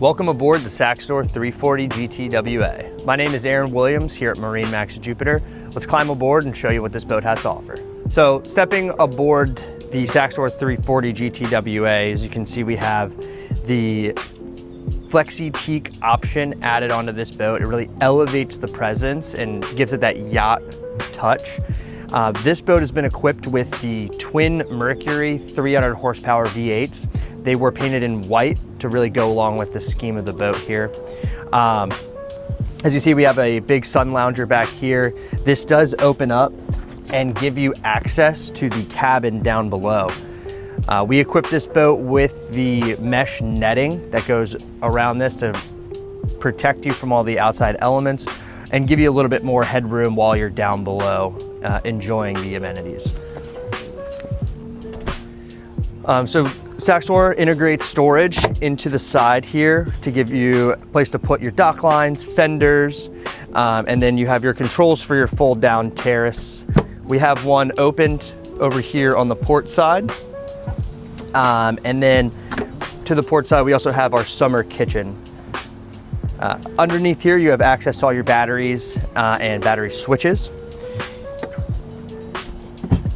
Welcome aboard the Saxdor 340 Gtwa. My name is Aaron Williams here at MarineMax Jupiter. Let's climb aboard and show you what this boat has to offer. So stepping aboard the Saxdor 340 Gtwa, as you can see, we have the Flexi Teak option added onto this boat. It really elevates the presence and gives it that yacht touch. This boat has been equipped with the twin Mercury 300 horsepower V8s. They were painted in white to really go along with the scheme of the boat here. As you see, we have a big sun lounger back here. This does open up and give you access to the cabin down below. We equipped this boat with the mesh netting that goes around this to protect you from all the outside elements and give you a little bit more headroom while you're down below enjoying the amenities. So Saxdor integrates storage into the side here to give you a place to put your dock lines, fenders, and then you have your controls for your fold down terrace. We have one opened over here on the port side. And then to the port side, we also have our summer kitchen. Underneath here, you have access to all your batteries and battery switches.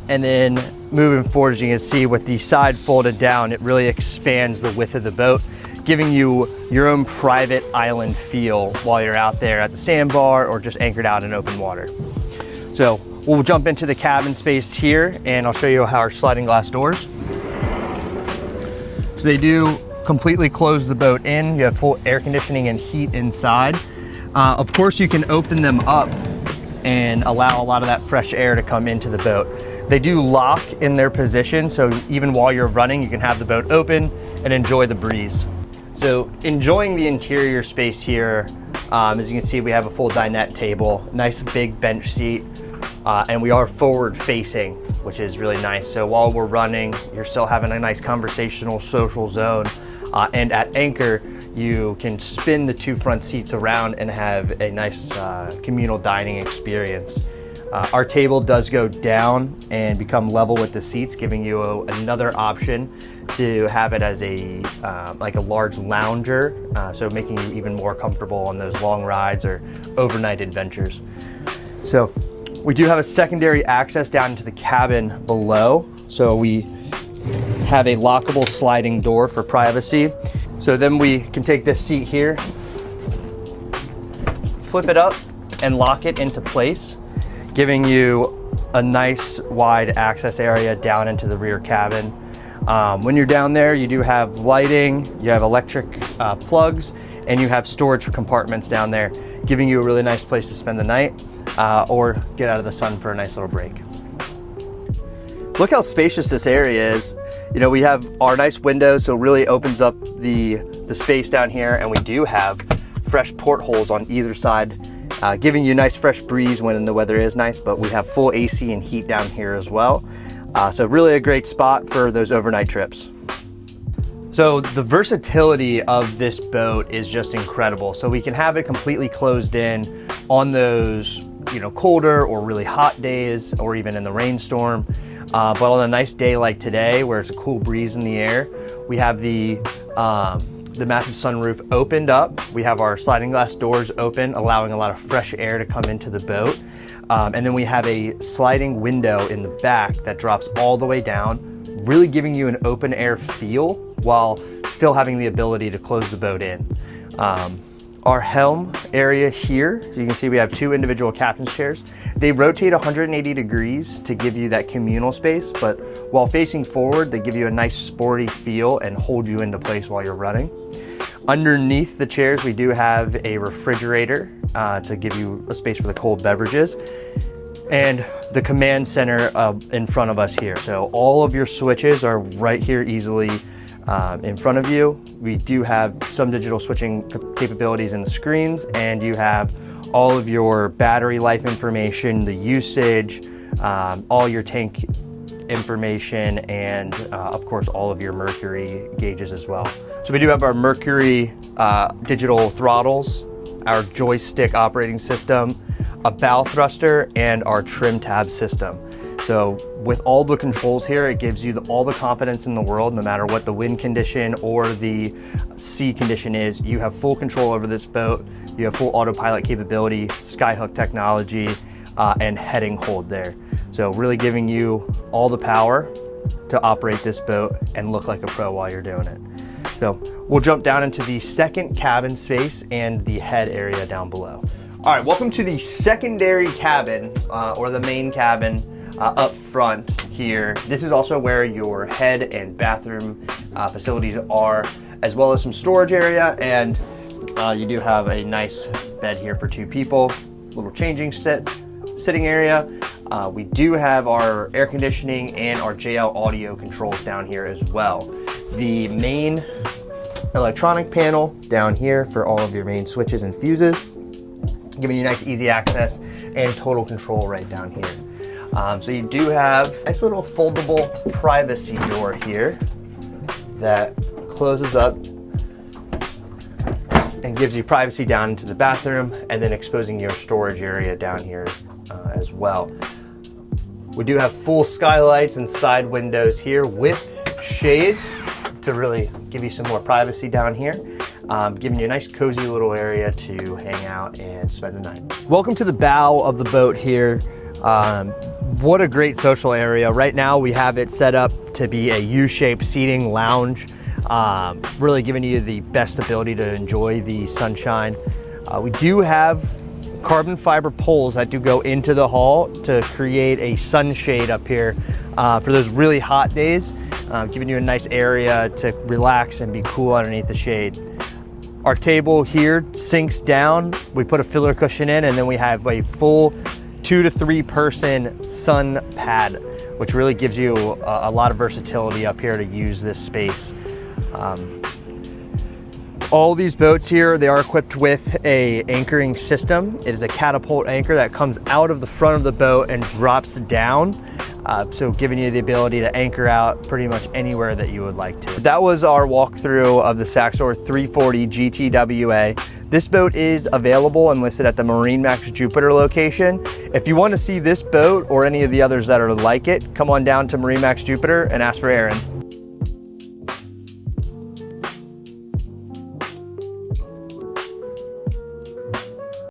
And then moving forward, as you can see, with the side folded down, it really expands the width of the boat, giving you your own private island feel while you're out there at the sandbar or just anchored out in open water. So we'll jump into the cabin space here and I'll show you how our sliding glass doors. So they do completely close the boat in. You have full air conditioning and heat inside. Of course, you can open them up and allow a lot of that fresh air to come into the boat. They do lock in their position, so even while you're running, you can have the boat open and enjoy the breeze. So enjoying the interior space here, as you can see, we have a full dinette table, nice big bench seat, and we are forward facing, which is really nice. So while we're running, you're still having a nice conversational social zone. And at anchor, you can spin the two front seats around and have a nice communal dining experience. Our table does go down and become level with the seats, giving you another option to have it as a like a large lounger, so making you even more comfortable on those long rides or overnight adventures. So we do have a secondary access down into the cabin below. So we have a lockable sliding door for privacy. So then we can take this seat here, flip it up and lock it into place, giving you a nice wide access area down into the rear cabin. When you're down there, you do have lighting, you have electric plugs, and you have storage compartments down there, giving you a really nice place to spend the night or get out of the sun for a nice little break. Look how spacious this area is. You know, we have our nice windows, so it really opens up the space down here, and we do have fresh portholes on either side, giving you a nice fresh breeze when the weather is nice, but we have full AC and heat down here as well. So really a great spot for those overnight trips. So the versatility of this boat is just incredible. So we can have it completely closed in on those, you know, colder or really hot days, or even in the rainstorm. But on a nice day like today, where it's a cool breeze in the air, we have the massive sunroof opened up. We have our sliding glass doors open, allowing a lot of fresh air to come into the boat. And then we have a sliding window in the back that drops all the way down, really giving you an open air feel while still having the ability to close the boat in. Our helm area here, so you can see we have two individual captain's chairs. They rotate 180 degrees to give you that communal space, but while facing forward, they give you a nice sporty feel and hold you into place while you're running. Underneath the chairs, we do have a refrigerator to give you a space for the cold beverages, and the command center in front of us here. So all of your switches are right here easily in front of you. We do have some digital switching capabilities in the screens, and you have all of your battery life information, the usage, all your tank information, and of course all of your mercury gauges as well. So we do have our mercury digital throttles, our joystick operating system, a bow thruster, and our trim tab system. So with all the controls here, it gives you all the confidence in the world, no matter what the wind condition or the sea condition is. You have full control over this boat. You have full autopilot capability, skyhook technology, and heading hold there. So really giving you all the power to operate this boat and look like a pro while you're doing it. So we'll jump down into the second cabin space and the head area down below. All right, welcome to the secondary cabin, or the main cabin up front here. This is also where your head and bathroom facilities are, as well as some storage area, and you do have a nice bed here for 2 people, little changing sitting area. We do have our air conditioning and our JL audio controls down here as well. The main electronic panel down here for all of your main switches and fuses, giving you nice easy access and total control right down here. So you do have a nice little foldable privacy door here that closes up and gives you privacy down into the bathroom, and then exposing your storage area down here as well. We do have full skylights and side windows here with shades to really give you some more privacy down here, giving you a nice cozy little area to hang out and spend the night. Welcome to the bow of the boat here. What a great social area. Right now we have it set up to be a U-shaped seating lounge, really giving you the best ability to enjoy the sunshine. We do have carbon fiber poles that do go into the hull to create a sunshade up here for those really hot days, giving you a nice area to relax and be cool underneath the shade. Our table here sinks down. We put a filler cushion in, and then we have a full 2 to 3 person sun pad, which really gives you a lot of versatility up here to use this space. All these boats here, they are equipped with a anchoring system. It is a catapult anchor that comes out of the front of the boat and drops down. So giving you the ability to anchor out pretty much anywhere that you would like to. That was our walkthrough of the Saxdor 340 GTWA. This boat is available and listed at the MarineMax Jupiter location. If you want to see this boat or any of the others that are like it, come on down to MarineMax Jupiter and ask for Aaron.